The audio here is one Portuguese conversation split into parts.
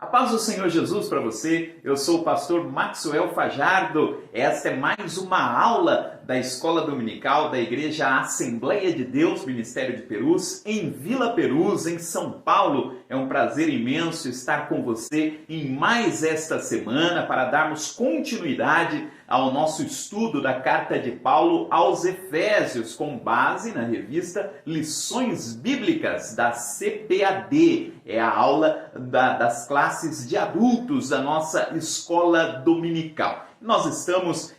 A paz do Senhor Jesus para você, eu sou o pastor Maxwell Fajardo. Esta é mais uma aula da Escola Dominical da Igreja Assembleia de Deus, Ministério de Perus, em Vila Perus, em São Paulo. É um prazer imenso estar com você em mais esta semana para darmos continuidade ao nosso estudo da Carta de Paulo aos Efésios, com base na revista Lições Bíblicas da CPAD. É a aula das classes de adultos da nossa escola dominical. Nós estamos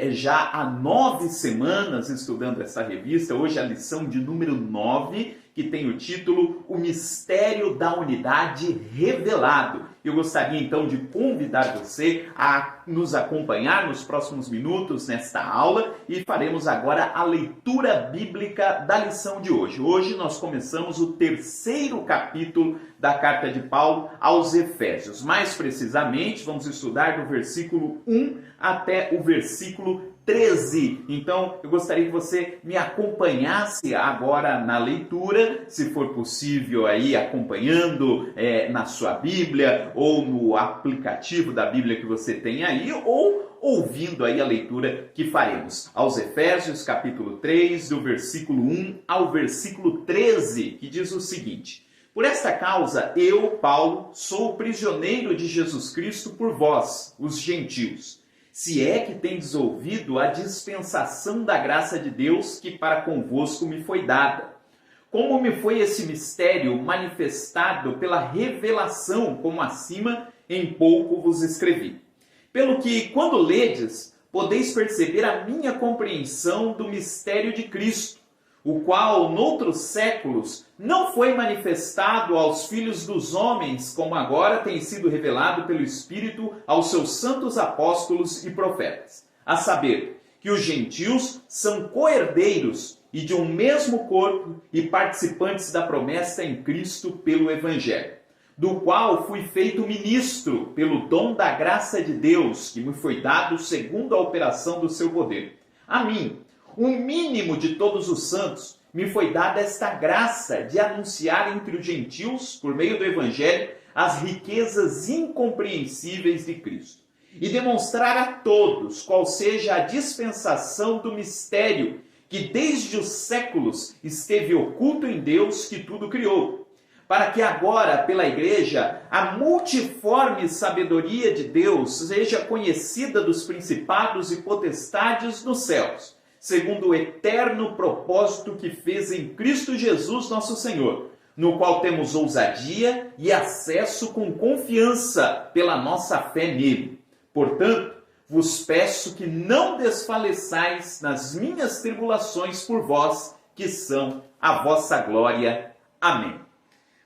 já há 9 semanas estudando essa revista. Hoje é a lição de número 9, que tem o título O Mistério da Unidade Revelado. Eu gostaria então de convidar você a nos acompanhar nos próximos minutos nesta aula e faremos agora a leitura bíblica da lição de hoje. Hoje nós começamos o 3º capítulo da Carta de Paulo aos Efésios. Mais precisamente, vamos estudar do versículo 1 até o versículo 13. Então, eu gostaria que você me acompanhasse agora na leitura, se for possível aí acompanhando na sua Bíblia ou no aplicativo da Bíblia que você tem aí, ou ouvindo aí a leitura que faremos. Aos Efésios, capítulo 3, do versículo 1 ao versículo 13, que diz o seguinte: Por esta causa, eu, Paulo, sou prisioneiro de Jesus Cristo por vós, os gentios, se é que tendes ouvido a dispensação da graça de Deus que para convosco me foi dada. Como me foi esse mistério manifestado pela revelação, como acima em pouco vos escrevi. Pelo que, quando ledes, podeis perceber a minha compreensão do mistério de Cristo, o qual, noutros séculos, não foi manifestado aos filhos dos homens, como agora tem sido revelado pelo Espírito aos seus santos apóstolos e profetas. A saber, que os gentios são co-herdeiros e de um mesmo corpo e participantes da promessa em Cristo pelo Evangelho, do qual fui feito ministro pelo dom da graça de Deus, que me foi dado segundo a operação do seu poder. A mim, o mínimo de todos os santos, me foi dada esta graça de anunciar entre os gentios, por meio do Evangelho, as riquezas incompreensíveis de Cristo, e demonstrar a todos qual seja a dispensação do mistério que desde os séculos esteve oculto em Deus que tudo criou, para que agora, pela Igreja, a multiforme sabedoria de Deus seja conhecida dos principados e potestades nos céus, segundo o eterno propósito que fez em Cristo Jesus nosso Senhor, no qual temos ousadia e acesso com confiança pela nossa fé nele. Portanto, vos peço que não desfaleçais nas minhas tribulações por vós, que são a vossa glória. Amém.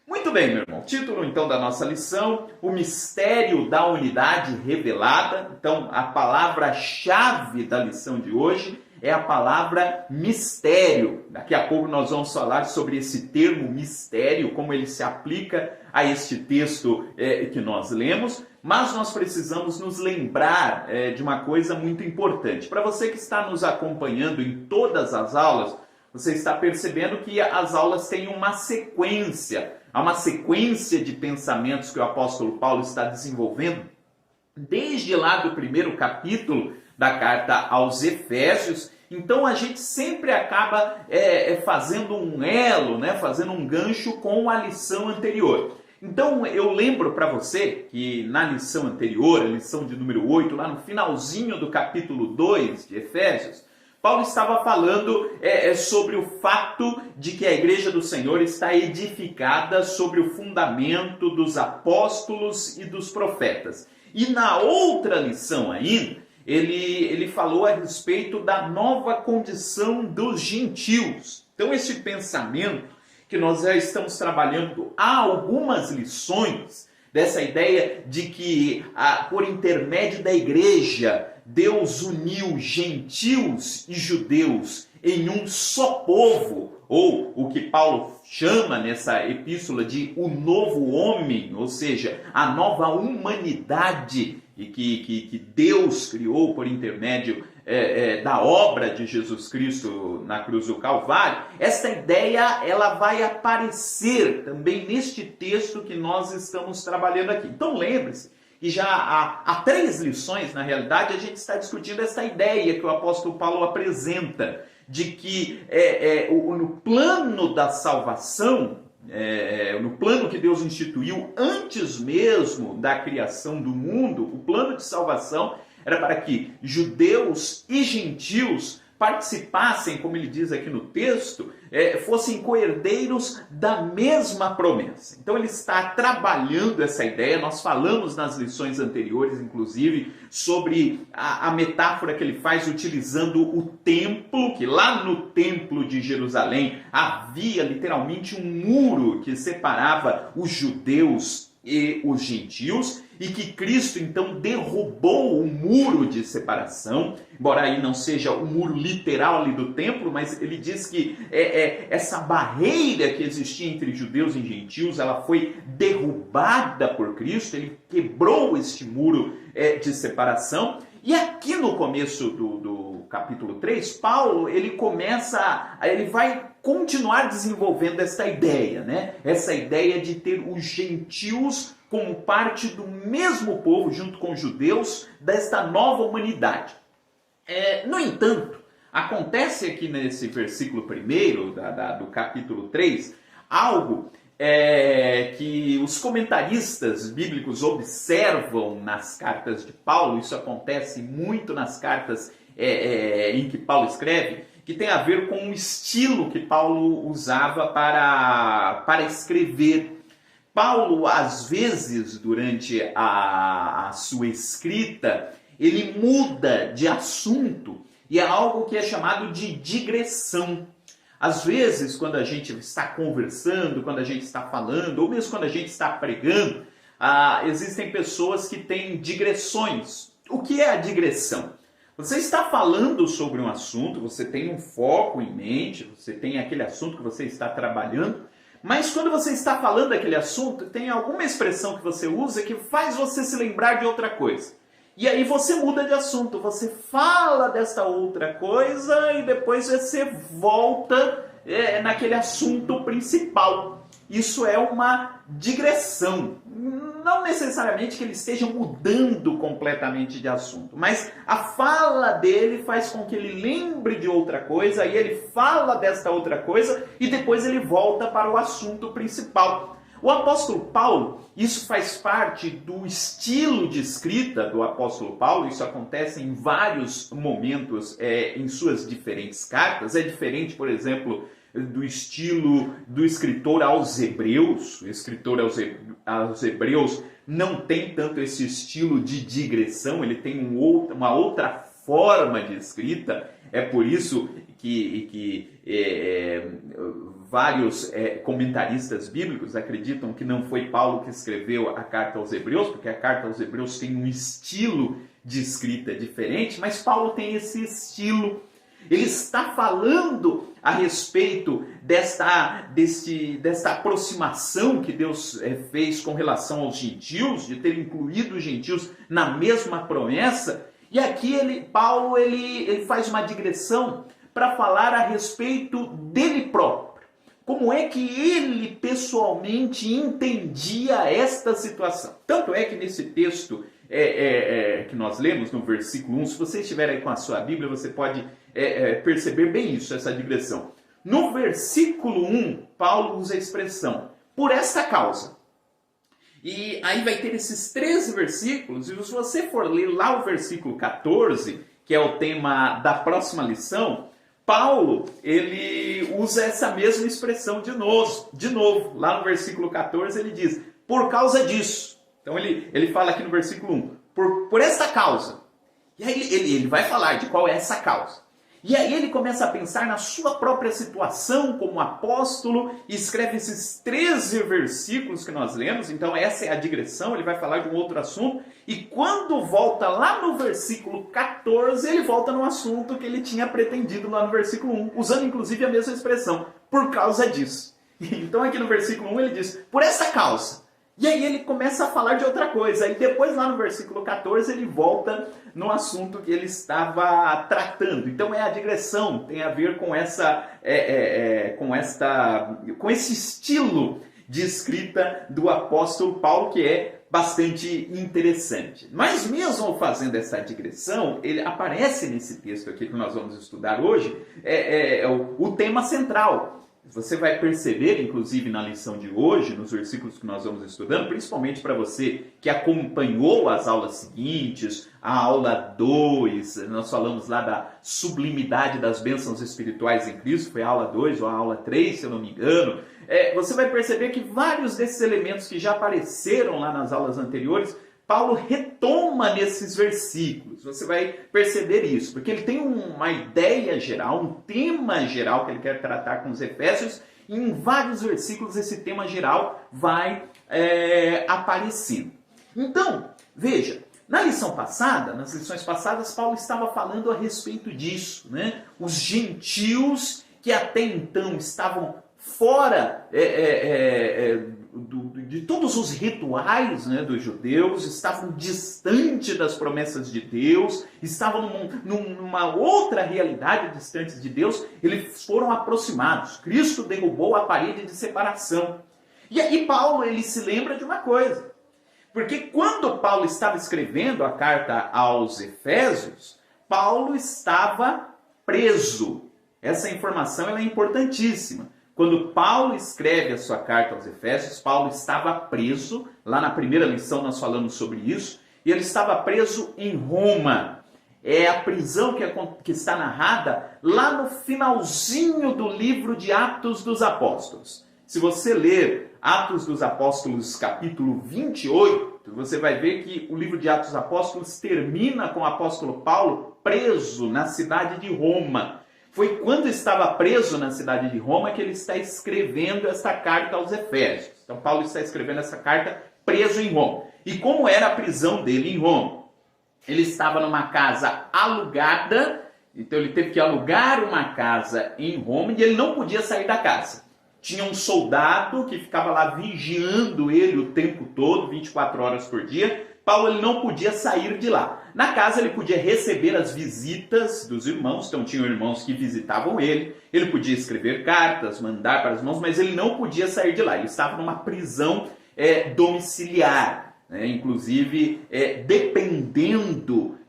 Muito bem, meu irmão. Título, então, da nossa lição, o mistério da unidade revelada. Então, a palavra-chave da lição de hoje é a palavra mistério. Daqui a pouco nós vamos falar sobre esse termo mistério, como ele se aplica a este texto que nós lemos, mas nós precisamos nos lembrar de uma coisa muito importante. Para você que está nos acompanhando em todas as aulas, você está percebendo que as aulas têm uma sequência. Há uma sequência de pensamentos que o apóstolo Paulo está desenvolvendo desde lá do 1º capítulo da carta aos Efésios. Então a gente sempre acaba fazendo um elo, fazendo um gancho com a lição anterior. Então eu lembro para você que na lição anterior, a lição de número 8, lá no finalzinho do capítulo 2 de Efésios, Paulo estava falando sobre o fato de que a Igreja do Senhor está edificada sobre o fundamento dos apóstolos e dos profetas. E na outra lição ainda, ele falou a respeito da nova condição dos gentios. Então esse pensamento que nós já estamos trabalhando há algumas lições, dessa ideia de que por intermédio da Igreja, Deus uniu gentios e judeus em um só povo, ou o que Paulo chama nessa epístola de o novo homem, ou seja, a nova humanidade. e que Deus criou por intermédio da obra de Jesus Cristo na cruz do Calvário, esta ideia ela vai aparecer também neste texto que nós estamos trabalhando aqui. Então lembre-se que já há 3 lições, na realidade, a gente está discutindo essa ideia que o apóstolo Paulo apresenta, de que no plano da salvação, no plano que Deus instituiu antes mesmo da criação do mundo, o plano de salvação era para que judeus e gentios participassem, como ele diz aqui no texto, fossem coerdeiros da mesma promessa. Então ele está trabalhando essa ideia. Nós falamos nas lições anteriores, inclusive, sobre a metáfora que ele faz utilizando o templo, que lá no templo de Jerusalém havia literalmente um muro que separava os judeus e os gentios, e que Cristo então derrubou o muro de separação, embora aí não seja o muro literal ali do templo, mas ele diz que essa barreira que existia entre judeus e gentios, ela foi derrubada por Cristo, ele quebrou este muro de separação. E aqui no começo do capítulo 3, Paulo ele vai continuar desenvolvendo essa ideia, né? Essa ideia de ter os gentios como parte do mesmo povo, junto com os judeus, desta nova humanidade. No entanto, acontece aqui nesse versículo 1 do capítulo 3, algo que os comentaristas bíblicos observam nas cartas de Paulo. Isso acontece muito nas cartas em que Paulo escreve, que tem a ver com o estilo que Paulo usava para escrever. Paulo, às vezes, durante a sua escrita, ele muda de assunto, e é algo que é chamado de digressão. Às vezes, quando a gente está conversando, quando a gente está falando, ou mesmo quando a gente está pregando, existem pessoas que têm digressões. O que é a digressão? Você está falando sobre um assunto, você tem um foco em mente, você tem aquele assunto que você está trabalhando, mas quando você está falando daquele assunto, tem alguma expressão que você usa que faz você se lembrar de outra coisa. E aí você muda de assunto, você fala dessa outra coisa e depois você volta naquele assunto principal. Isso é uma digressão. Não necessariamente que ele esteja mudando completamente de assunto, mas a fala dele faz com que ele lembre de outra coisa, e ele fala desta outra coisa e depois ele volta para o assunto principal. O apóstolo Paulo, isso faz parte do estilo de escrita do apóstolo Paulo. Isso acontece em vários momentos em suas diferentes cartas. É diferente, por exemplo, do estilo do escritor aos Hebreus. O escritor aos Hebreus não tem tanto esse estilo de digressão, ele tem uma outra forma de escrita. É por isso que vários comentaristas bíblicos acreditam que não foi Paulo que escreveu a carta aos Hebreus, porque a carta aos Hebreus tem um estilo de escrita diferente, mas Paulo tem esse estilo. Ele está falando a respeito desta aproximação que Deus fez com relação aos gentios, de ter incluído os gentios na mesma promessa. E aqui Paulo faz uma digressão para falar a respeito dele próprio. Como é que ele pessoalmente entendia esta situação? Tanto é que nesse texto que nós lemos no versículo 1, se você estiver aí com a sua Bíblia, você pode perceber bem isso, essa digressão. No versículo 1, Paulo usa a expressão, por esta causa. E aí vai ter esses 13 versículos, e se você for ler lá o versículo 14, que é o tema da próxima lição, Paulo, ele usa essa mesma expressão de novo. Lá no versículo 14 ele diz, por causa disso. Então ele fala aqui no versículo 1, por esta causa. E aí ele vai falar de qual é essa causa. E aí ele começa a pensar na sua própria situação como apóstolo e escreve esses 13 versículos que nós lemos. Então essa é a digressão, ele vai falar de um outro assunto. E quando volta lá no versículo 14, ele volta no assunto que ele tinha pretendido lá no versículo 1, usando inclusive a mesma expressão, por causa disso. Então aqui no versículo 1 ele diz, por essa causa. E aí ele começa a falar de outra coisa. E depois lá no versículo 14 ele volta no assunto que ele estava tratando. Então é a digressão, tem a ver com com esse estilo de escrita do apóstolo Paulo, que é bastante interessante. Mas mesmo fazendo essa digressão, ele aparece nesse texto aqui que nós vamos estudar hoje, o tema central. Você vai perceber, inclusive na lição de hoje, nos versículos que nós vamos estudando, principalmente para você que acompanhou as aulas seguintes, a aula 2, nós falamos lá da sublimidade das bênçãos espirituais em Cristo, foi a aula 2 ou a aula 3, se eu não me engano. Você vai perceber que vários desses elementos que já apareceram lá nas aulas anteriores, Paulo retoma nesses versículos. Você vai perceber isso, porque ele tem uma ideia geral, um tema geral que ele quer tratar com os Efésios, e em vários versículos esse tema geral vai aparecendo. Então, veja, na lição passada, nas lições passadas, Paulo estava falando a respeito disso, né? Os gentios que até então estavam fora de todos os rituais, né, dos judeus, estavam distante das promessas de Deus, estavam numa outra realidade distante de Deus, eles foram aproximados. Cristo derrubou a parede de separação. E aí Paulo ele se lembra de uma coisa, porque quando Paulo estava escrevendo a carta aos Efésios, Paulo estava preso. Essa informação ela é importantíssima. Quando Paulo escreve a sua carta aos Efésios, Paulo estava preso, lá na primeira lição nós falamos sobre isso, e ele estava preso em Roma. É a prisão que está narrada lá no finalzinho do livro de Atos dos Apóstolos. Se você ler Atos dos Apóstolos capítulo 28, você vai ver que o livro de Atos dos Apóstolos termina com o apóstolo Paulo preso na cidade de Roma. Foi quando estava preso na cidade de Roma que ele está escrevendo essa carta aos Efésios. Então Paulo está escrevendo essa carta preso em Roma. E como era a prisão dele em Roma? Ele estava numa casa alugada, então ele teve que alugar uma casa em Roma e ele não podia sair da casa. Tinha um soldado que ficava lá vigiando ele o tempo todo, 24 horas por dia. Paulo ele não podia sair de lá. Na casa ele podia receber as visitas dos irmãos, então tinham irmãos que visitavam ele podia escrever cartas, mandar para os irmãos, mas ele não podia sair de lá. Ele estava numa prisão domiciliar, né? Inclusive dependendo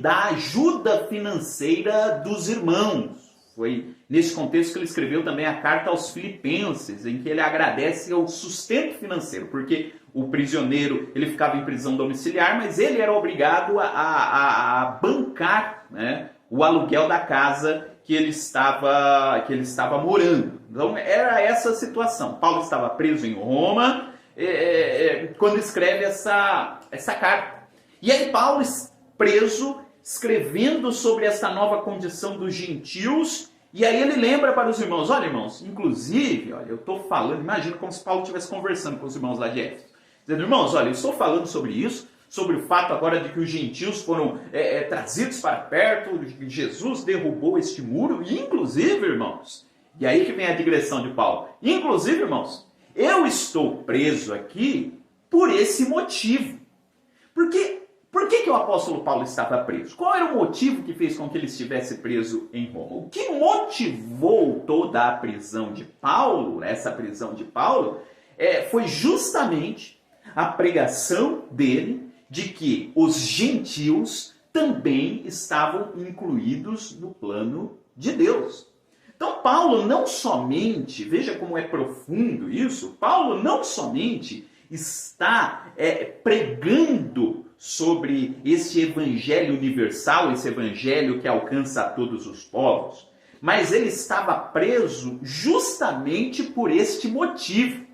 da ajuda financeira dos irmãos. Foi nesse contexto que ele escreveu também a carta aos Filipenses, em que ele agradece ao sustento financeiro, porque o prisioneiro ele ficava em prisão domiciliar, mas ele era obrigado a bancar, né, o aluguel da casa que ele estava morando. Então era essa a situação. Paulo estava preso em Roma quando escreve essa carta. E aí Paulo, preso, escrevendo sobre essa nova condição dos gentios, e aí ele lembra para os irmãos, olha irmãos, inclusive, olha, eu estou falando, imagina como se Paulo estivesse conversando com os irmãos lá de Éfeso, dizendo, irmãos, olha, eu estou falando sobre isso, sobre o fato agora de que os gentios foram trazidos para perto, de que Jesus derrubou este muro, e inclusive, irmãos, e aí que vem a digressão de Paulo, inclusive, irmãos, eu estou preso aqui por esse motivo. Por que o apóstolo Paulo estava preso? Qual era o motivo que fez com que ele estivesse preso em Roma? O que motivou toda a prisão de Paulo, essa prisão de Paulo, foi justamente a pregação dele de que os gentios também estavam incluídos no plano de Deus. Então Paulo não somente, veja como é profundo isso, Paulo não somente está pregando sobre esse evangelho universal, esse evangelho que alcança a todos os povos, mas ele estava preso justamente por este motivo.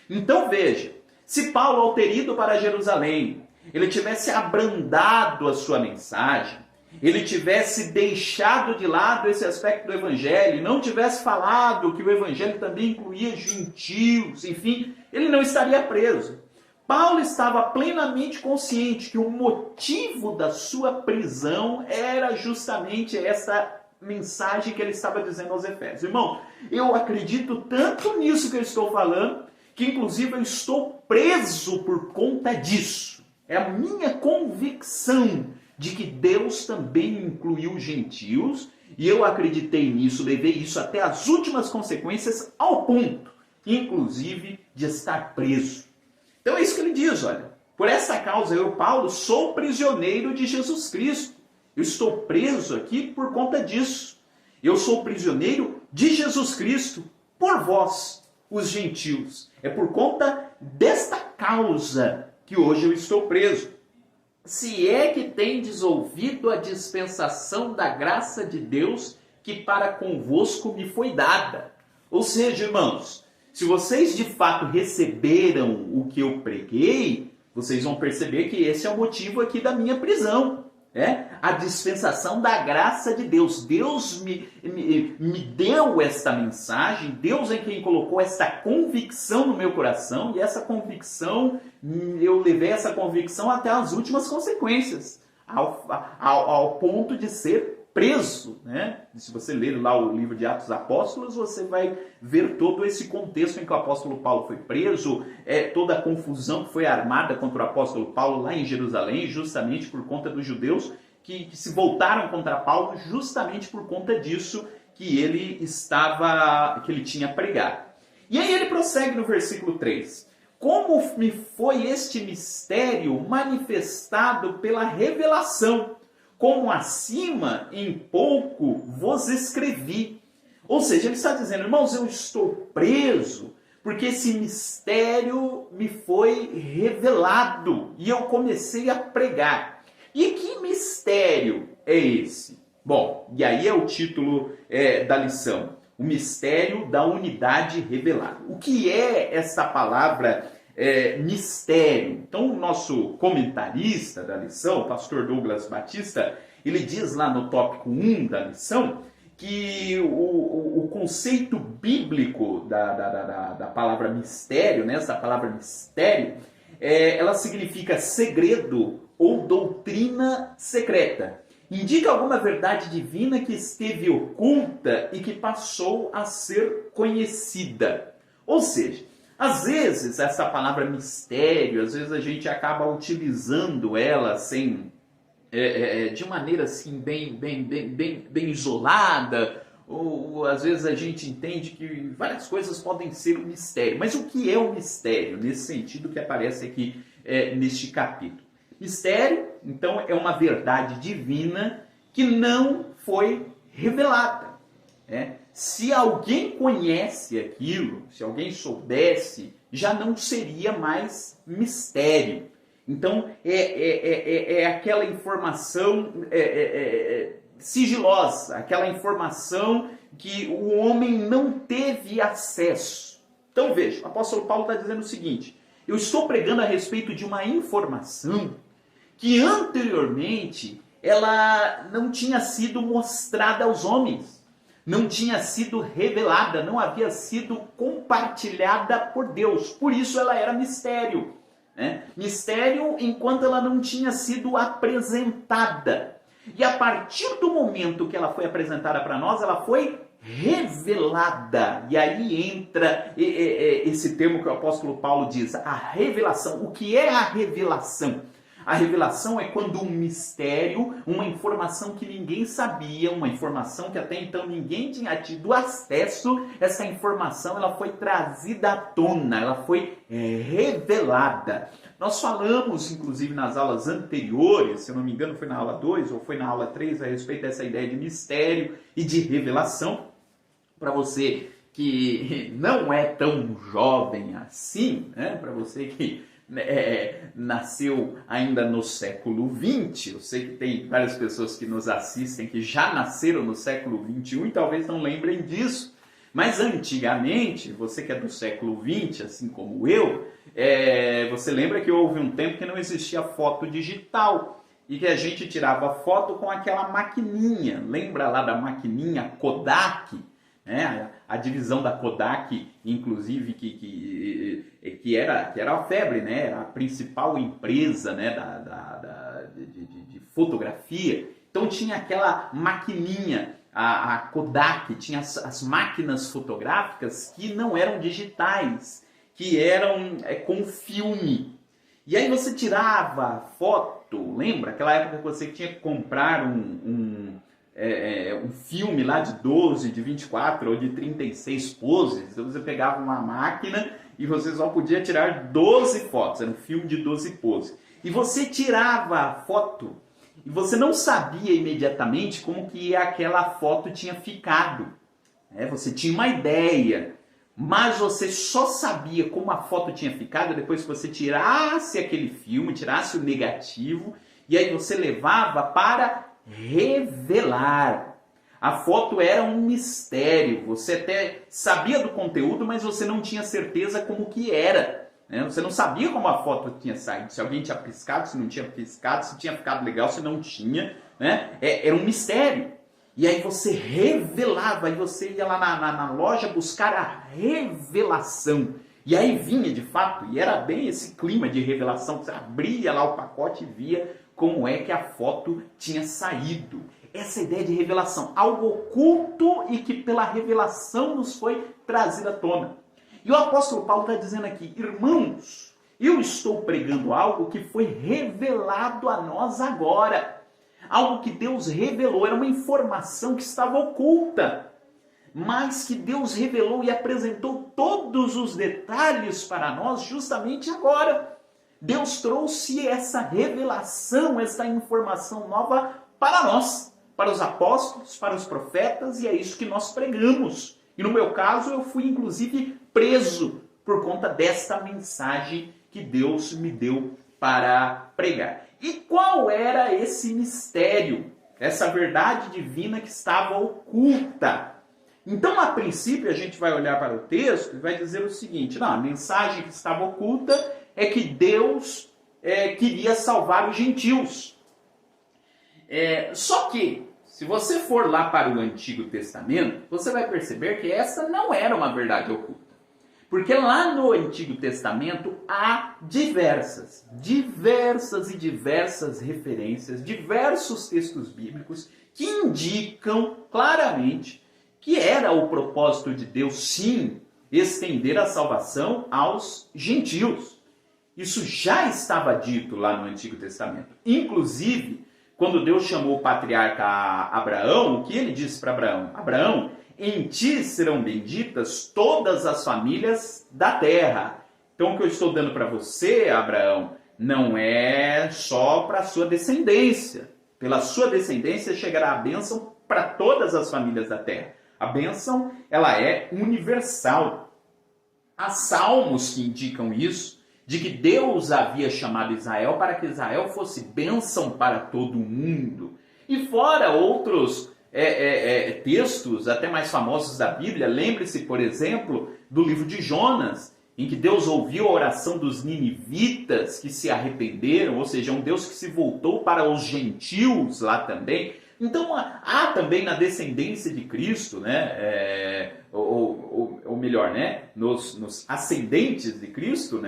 Então veja, se Paulo, ao ter ido para Jerusalém, ele tivesse abrandado a sua mensagem, ele tivesse deixado de lado esse aspecto do evangelho, não tivesse falado que o evangelho também incluía gentios, enfim, ele não estaria preso. Paulo estava plenamente consciente que o motivo da sua prisão era justamente essa mensagem que ele estava dizendo aos Efésios. Irmão, eu acredito tanto nisso que eu estou falando, que inclusive eu estou preso por conta disso. É a minha convicção de que Deus também incluiu os gentios, e eu acreditei nisso, levei isso até as últimas consequências, ao ponto, inclusive, de estar preso. Então é isso que ele diz, olha. Por essa causa, eu, Paulo, sou prisioneiro de Jesus Cristo. Eu estou preso aqui por conta disso. Eu sou prisioneiro de Jesus Cristo por vós, os gentios. É por conta desta causa que hoje eu estou preso. Se é que tendes ouvido a dispensação da graça de Deus que para convosco me foi dada. Ou seja, irmãos, se vocês de fato receberam o que eu preguei, vocês vão perceber que esse é o motivo aqui da minha prisão. A dispensação da graça de Deus. Deus me deu esta mensagem, Deus é quem colocou esta convicção no meu coração, e essa convicção, eu levei essa convicção até as últimas consequências, ao ponto de ser preso. Se você ler lá o livro de Atos dos Apóstolos, você vai ver todo esse contexto em que o apóstolo Paulo foi preso, toda a confusão que foi armada contra o apóstolo Paulo lá em Jerusalém, justamente por conta dos judeus que se voltaram contra Paulo, justamente por conta disso que ele tinha pregado. E aí ele prossegue no versículo 3. Como me foi este mistério manifestado pela revelação, como acima em pouco vos escrevi. Ou seja, ele está dizendo, irmãos, eu estou preso porque esse mistério me foi revelado e eu comecei a pregar. E que mistério é esse? Bom, e aí é o título da lição. O mistério da unidade revelada. O que é essa palavra mistério? Então, o nosso comentarista da lição, o pastor Douglas Batista, ele diz lá no tópico 1 da lição que o conceito bíblico da palavra mistério, essa palavra mistério, ela significa segredo ou doutrina secreta. Indica alguma verdade divina que esteve oculta e que passou a ser conhecida. Ou seja, às vezes essa palavra mistério, às vezes a gente acaba utilizando ela de maneira assim bem isolada, ou às vezes a gente entende que várias coisas podem ser um mistério. Mas o que é o mistério? Nesse sentido que aparece aqui neste capítulo. Mistério, então, é uma verdade divina que não foi revelada. Se alguém conhece aquilo, se alguém soubesse, já não seria mais mistério. Então, é aquela informação sigilosa, aquela informação que o homem não teve acesso. Então, veja, o apóstolo Paulo está dizendo o seguinte: eu estou pregando a respeito de uma informação que anteriormente ela não tinha sido mostrada aos homens, não tinha sido revelada, não havia sido compartilhada por Deus. Por isso ela era mistério. Mistério enquanto ela não tinha sido apresentada. E a partir do momento que ela foi apresentada para nós, ela foi revelada. E aí entra esse termo que o apóstolo Paulo diz, a revelação. O que é a revelação? A revelação é quando um mistério, uma informação que ninguém sabia, uma informação que até então ninguém tinha tido acesso, essa informação ela foi trazida à tona, ela foi revelada. Nós falamos, inclusive, nas aulas anteriores, se eu não me engano foi na aula 2 ou foi na aula 3, a respeito dessa ideia de mistério e de revelação. Para você que não é tão jovem assim, para você que nasceu ainda no século XX, eu sei que tem várias pessoas que nos assistem que já nasceram no século XXI e talvez não lembrem disso, mas antigamente, você que é do século XX, assim como eu, você lembra que houve um tempo que não existia foto digital e que a gente tirava foto com aquela maquininha, lembra lá da maquininha Kodak? A divisão da Kodak, inclusive, que era a febre, era a principal empresa de fotografia. Então tinha aquela maquininha, a Kodak, tinha as máquinas fotográficas que não eram digitais, que eram com filme. E aí você tirava a foto, lembra? Aquela época que você tinha que comprar um filme lá de 12, de 24 ou de 36 poses. Então você pegava uma máquina e você só podia tirar 12 fotos. Era um filme de 12 poses. E você tirava a foto e você não sabia imediatamente como que aquela foto tinha ficado. Você tinha uma ideia, mas você só sabia como a foto tinha ficado depois que você tirasse aquele filme, tirasse o negativo, e aí você levava para revelar. A foto era um mistério, você até sabia do conteúdo, mas você não tinha certeza como que era. Você não sabia como a foto tinha saído, se alguém tinha piscado, se não tinha piscado, se tinha ficado legal, se não tinha. Era um mistério. E aí você revelava, e você ia lá na loja buscar a revelação. E aí vinha de fato, e era bem esse clima de revelação, você abria lá o pacote e via como é que a foto tinha saído. Essa ideia de revelação, algo oculto e que pela revelação nos foi trazido à tona. E o apóstolo Paulo está dizendo aqui, irmãos, eu estou pregando algo que foi revelado a nós agora. Algo que Deus revelou, era uma informação que estava oculta, mas que Deus revelou e apresentou todos os detalhes para nós justamente agora. Deus trouxe essa revelação, essa informação nova para nós, para os apóstolos, para os profetas, e é isso que nós pregamos. E no meu caso, eu fui inclusive preso por conta desta mensagem que Deus me deu para pregar. E qual era esse mistério, essa verdade divina que estava oculta? Então, a princípio, a gente vai olhar para o texto e vai dizer o seguinte, não, a mensagem que estava oculta é que Deus queria salvar os gentios. Só que, se você for lá para o Antigo Testamento, você vai perceber que essa não era uma verdade oculta. Porque lá no Antigo Testamento há diversas referências, diversos textos bíblicos que indicam claramente que era o propósito de Deus, sim, estender a salvação aos gentios. Isso já estava dito lá no Antigo Testamento. Inclusive, quando Deus chamou o patriarca Abraão, o que ele disse para Abraão? Abraão, em ti serão benditas todas as famílias da terra. Então, o que eu estou dando para você, Abraão, não é só para a sua descendência. Pela sua descendência chegará a bênção para todas as famílias da terra. A bênção, ela é universal. Há salmos que indicam isso, de que Deus havia chamado Israel para que Israel fosse bênção para todo mundo. E fora outros textos até mais famosos da Bíblia, lembre-se, por exemplo, do livro de Jonas, em que Deus ouviu a oração dos ninivitas que se arrependeram, ou seja, um Deus que se voltou para os gentios lá também. Então, há também na descendência de Cristo, ou melhor, nos ascendentes de Cristo,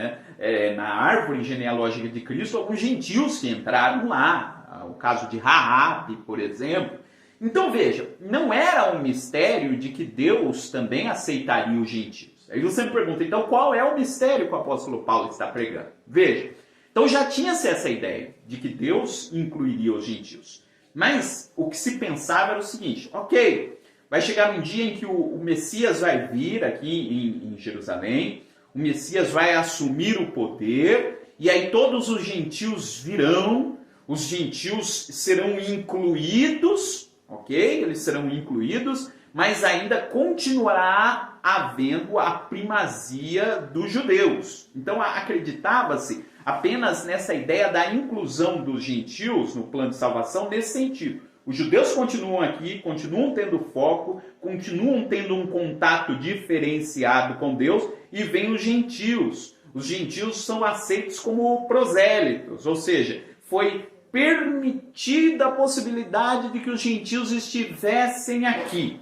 na árvore genealógica de Cristo, alguns gentios que entraram lá. O caso de Raabe, por exemplo. Então, veja, não era um mistério de que Deus também aceitaria os gentios. Aí você me pergunta, então qual é o mistério que o apóstolo Paulo está pregando? Veja, então já tinha-se essa ideia de que Deus incluiria os gentios. Mas o que se pensava era o seguinte, ok, vai chegar um dia em que o Messias vai vir aqui em Jerusalém, o Messias vai assumir o poder, e aí todos os gentios virão, os gentios serão incluídos, ok? Eles serão incluídos, mas ainda continuará havendo a primazia dos judeus. Então acreditava-se apenas nessa ideia da inclusão dos gentios no plano de salvação nesse sentido. Os judeus continuam aqui, continuam tendo foco, continuam tendo um contato diferenciado com Deus, e vem os gentios. Os gentios são aceitos como prosélitos, ou seja, foi permitida a possibilidade de que os gentios estivessem aqui.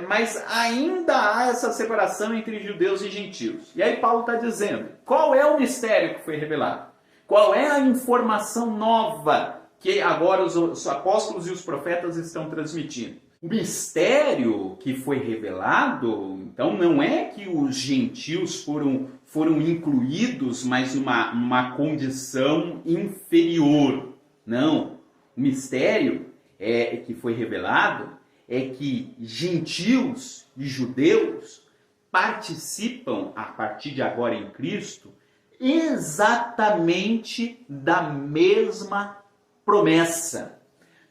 Mas ainda há essa separação entre judeus e gentios. E aí Paulo está dizendo, qual é o mistério que foi revelado? Qual é a informação nova que agora os apóstolos e os profetas estão transmitindo? O mistério que foi revelado, então, não é que os gentios foram incluídos, mas numa condição inferior. Não. O mistério que foi revelado é que gentios e judeus participam, a partir de agora em Cristo, exatamente da mesma promessa.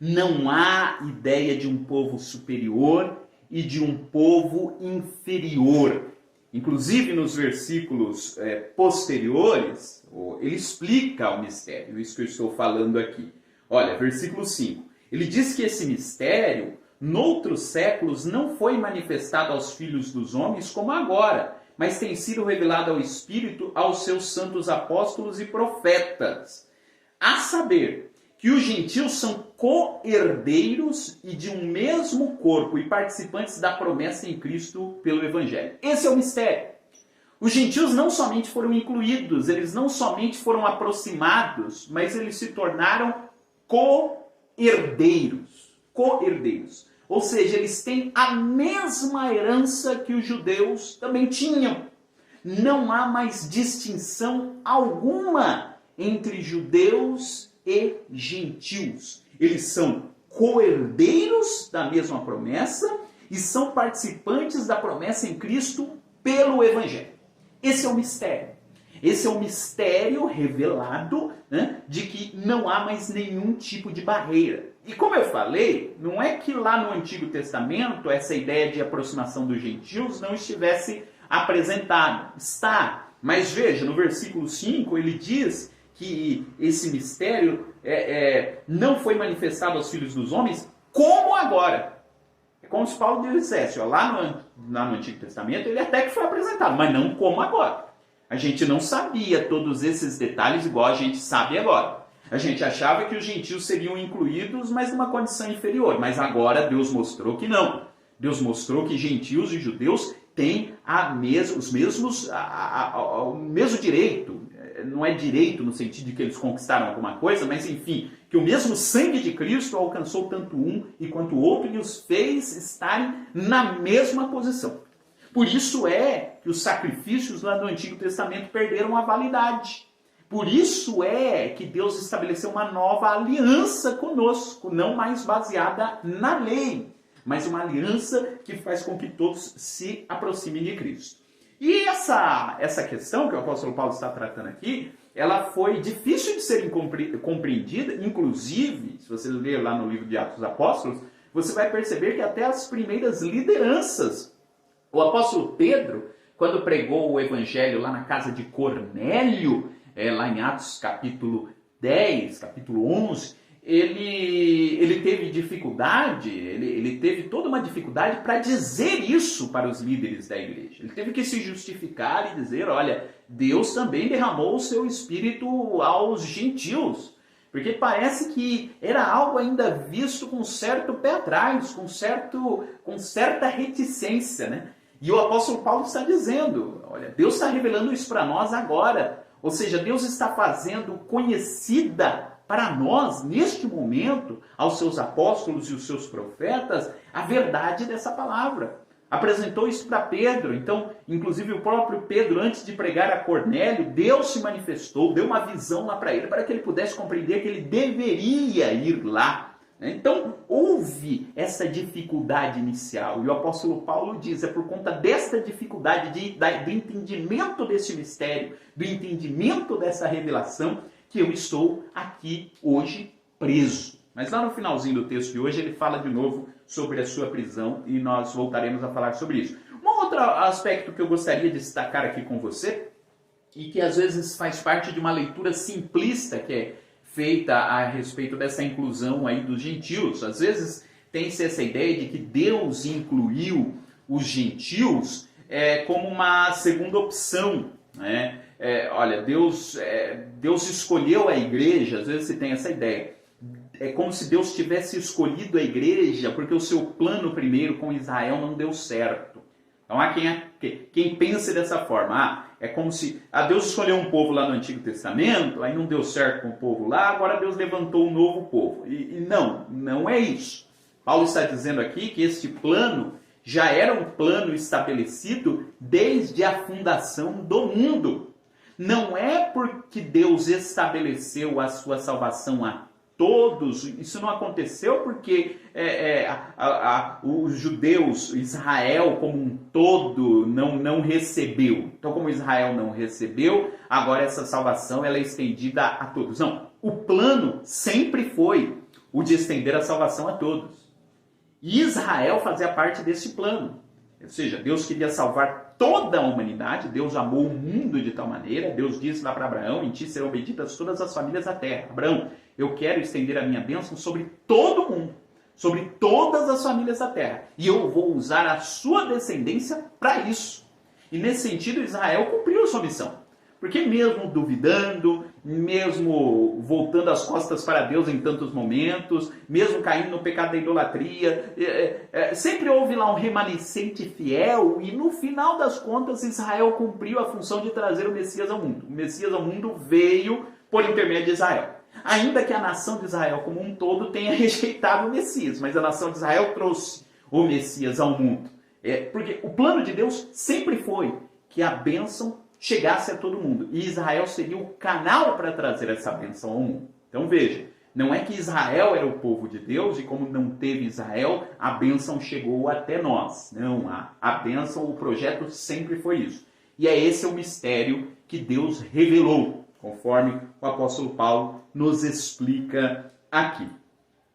Não há ideia de um povo superior e de um povo inferior. Inclusive, nos versículos posteriores, ele explica o mistério, isso que eu estou falando aqui. Olha, versículo 5. Ele diz que esse mistério, noutros séculos, não foi manifestado aos filhos dos homens como agora, mas tem sido revelado ao Espírito, aos seus santos apóstolos e profetas. A saber, que os gentios são co-herdeiros e de um mesmo corpo e participantes da promessa em Cristo pelo Evangelho. Esse é o mistério. Os gentios não somente foram incluídos, eles não somente foram aproximados, mas eles se tornaram co-herdeiros. Co-herdeiros. Ou seja, eles têm a mesma herança que os judeus também tinham. Não há mais distinção alguma entre judeus e gentios. Eles são co-herdeiros da mesma promessa e são participantes da promessa em Cristo pelo Evangelho. Esse é o mistério. Esse é o mistério revelado, né, de que não há mais nenhum tipo de barreira. E como eu falei, não é que lá no Antigo Testamento essa ideia de aproximação dos gentios não estivesse apresentada. Está. Mas veja, no versículo 5 ele diz que esse mistério não foi manifestado aos filhos dos homens como agora. É como se Paulo dissesse, ó, lá no Antigo Testamento ele até que foi apresentado, mas não como agora. A gente não sabia todos esses detalhes igual a gente sabe agora. A gente achava que os gentios seriam incluídos, mas numa condição inferior. Mas agora Deus mostrou que não. Deus mostrou que gentios e judeus têm o mesmo direito. Não é direito no sentido de que eles conquistaram alguma coisa, mas enfim, que o mesmo sangue de Cristo alcançou tanto um e quanto o outro e os fez estarem na mesma posição. Por isso é que os sacrifícios lá do Antigo Testamento perderam a validade. Por isso é que Deus estabeleceu uma nova aliança conosco, não mais baseada na lei, mas uma aliança que faz com que todos se aproximem de Cristo. E essa questão que o apóstolo Paulo está tratando aqui, ela foi difícil de ser compreendida, inclusive, se você ler lá no livro de Atos dos Apóstolos, você vai perceber que até as primeiras lideranças, o apóstolo Pedro, quando pregou o evangelho lá na casa de Cornélio, lá em Atos capítulo 10, capítulo 11, ele teve dificuldade, ele teve toda uma dificuldade para dizer isso para os líderes da igreja. Ele teve que se justificar e dizer, olha, Deus também derramou o seu espírito aos gentios. Porque parece que era algo ainda visto com certo pé atrás, com certa reticência, né? E o apóstolo Paulo está dizendo, olha, Deus está revelando isso para nós agora. Ou seja, Deus está fazendo conhecida para nós, neste momento, aos seus apóstolos e os seus profetas, a verdade dessa palavra. Apresentou isso para Pedro. Então, inclusive o próprio Pedro, antes de pregar a Cornélio, Deus se manifestou, deu uma visão lá para ele, para que ele pudesse compreender que ele deveria ir lá. Então, houve essa dificuldade inicial. E o apóstolo Paulo diz, é por conta desta dificuldade do entendimento desse mistério, do entendimento dessa revelação, que eu estou aqui hoje preso. Mas lá no finalzinho do texto de hoje ele fala de novo sobre a sua prisão e nós voltaremos a falar sobre isso. Um outro aspecto que eu gostaria de destacar aqui com você e que às vezes faz parte de uma leitura simplista que é feita a respeito dessa inclusão aí dos gentios. Às vezes tem-se essa ideia de que Deus incluiu os gentios como uma segunda opção, né? Olha, Deus escolheu a igreja, às vezes se tem essa ideia. É como se Deus tivesse escolhido a igreja porque o seu plano primeiro com Israel não deu certo. Então há quem pense dessa forma. É como se Deus escolheu um povo lá no Antigo Testamento, aí não deu certo com o povo lá, agora Deus levantou um novo povo. E não é isso. Paulo está dizendo aqui que este plano já era um plano estabelecido desde a fundação do mundo. Não é porque Deus estabeleceu a sua salvação a todos, isso não aconteceu porque os judeus, Israel como um todo, não recebeu. Então, como Israel não recebeu, agora essa salvação ela é estendida a todos. Não, o plano sempre foi o de estender a salvação a todos. E Israel fazia parte desse plano. Ou seja, Deus queria salvar toda a humanidade, Deus amou o mundo de tal maneira, Deus disse lá para Abraão, em ti serão benditas todas as famílias da terra. Abraão, eu quero estender a minha bênção sobre todo mundo, sobre todas as famílias da terra. E eu vou usar a sua descendência para isso. E nesse sentido, Israel cumpriu a sua missão. Porque mesmo duvidando, mesmo voltando as costas para Deus em tantos momentos, mesmo caindo no pecado da idolatria, sempre houve lá um remanescente fiel e no final das contas Israel cumpriu a função de trazer o Messias ao mundo. O Messias ao mundo veio por intermédio de Israel. Ainda que a nação de Israel como um todo tenha rejeitado o Messias, mas a nação de Israel trouxe o Messias ao mundo. Porque o plano de Deus sempre foi que a bênção chegasse a todo mundo. E Israel seria o canal para trazer essa bênção ao mundo. Então veja, não é que Israel era o povo de Deus e como não teve Israel, a bênção chegou até nós. Não, a bênção, o projeto sempre foi isso. E esse o mistério que Deus revelou, conforme o apóstolo Paulo nos explica aqui.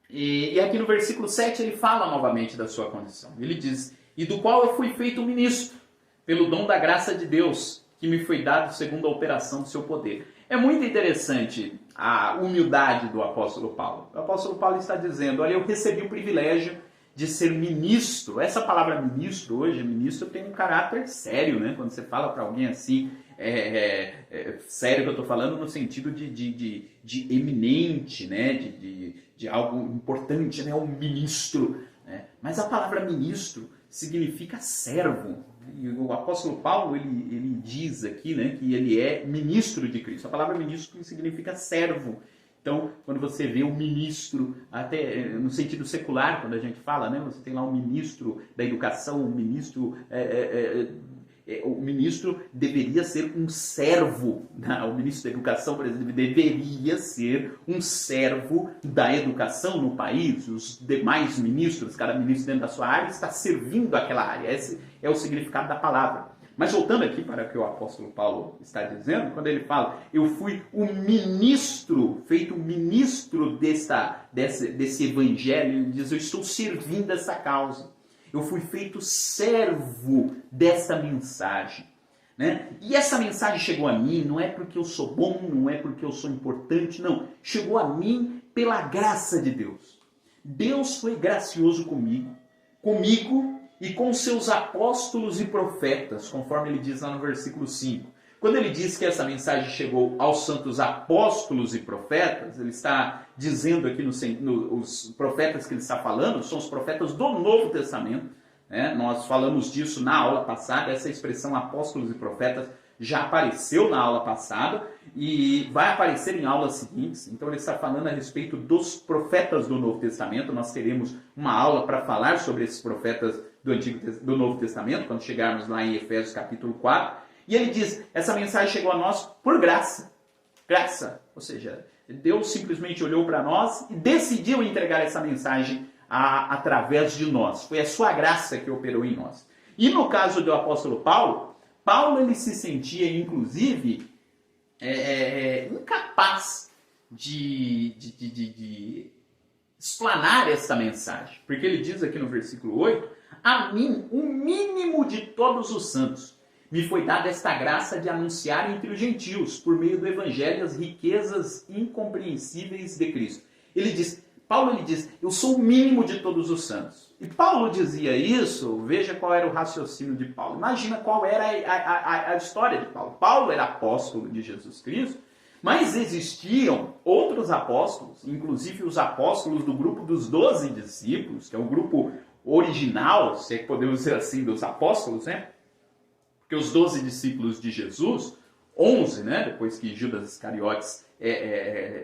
E aqui no versículo 7 ele fala novamente da sua condição. Ele diz, e do qual eu fui feito ministro, pelo dom da graça de Deus, que me foi dado segundo a operação do seu poder. É muito interessante a humildade do apóstolo Paulo. O apóstolo Paulo está dizendo, olha, eu recebi o privilégio de ser ministro. Essa palavra ministro hoje, ministro tem um caráter sério, né? Quando você fala para alguém assim, sério que eu estou falando no sentido de eminente, né? De algo importante, né? Um ministro. Né? Mas a palavra ministro significa servo. E o apóstolo Paulo, ele diz aqui, né, que ele é ministro de Cristo. A palavra ministro significa servo. Então, quando você vê um ministro, até no sentido secular, quando a gente fala, né, você tem lá um ministro da educação, um ministro... o ministro deveria ser um servo, o ministro da educação, por exemplo, deveria ser um servo da educação no país. Os demais ministros, cada ministro dentro da sua área, está servindo aquela área. Esse é o significado da palavra. Mas voltando aqui para o que o apóstolo Paulo está dizendo, quando ele fala, eu fui o ministro, feito ministro desse evangelho, ele diz, eu estou servindo essa causa. Eu fui feito servo dessa mensagem. Né? E essa mensagem chegou a mim, não é porque eu sou bom, não é porque eu sou importante, não. Chegou a mim pela graça de Deus. Deus foi gracioso comigo e com seus apóstolos e profetas, conforme ele diz lá no versículo 5. Quando ele diz que essa mensagem chegou aos santos apóstolos e profetas, ele está dizendo aqui os profetas que ele está falando, são os profetas do Novo Testamento. Né? Nós falamos disso na aula passada, essa expressão apóstolos e profetas já apareceu na aula passada e vai aparecer em aulas seguintes. Então ele está falando a respeito dos profetas do Novo Testamento. Nós teremos uma aula para falar sobre esses profetas do Novo Testamento, quando chegarmos lá em Efésios capítulo 4. E ele diz, essa mensagem chegou a nós por graça. Graça, ou seja, Deus simplesmente olhou para nós e decidiu entregar essa mensagem através de nós. Foi a sua graça que operou em nós. E no caso do apóstolo Paulo, ele se sentia, inclusive, incapaz de explanar essa mensagem. Porque ele diz aqui no versículo 8, a mim, o mínimo de todos os santos, me foi dada esta graça de anunciar entre os gentios, por meio do evangelho, as riquezas incompreensíveis de Cristo. Paulo diz, eu sou o mínimo de todos os santos. E Paulo dizia isso, veja qual era o raciocínio de Paulo. Imagina qual era a história de Paulo. Paulo era apóstolo de Jesus Cristo, mas existiam outros apóstolos, inclusive os apóstolos do grupo dos 12 discípulos, que é o grupo original, se é que podemos dizer assim, dos apóstolos, né? Porque os 12 discípulos de Jesus, 11, né, depois que Judas Iscariotes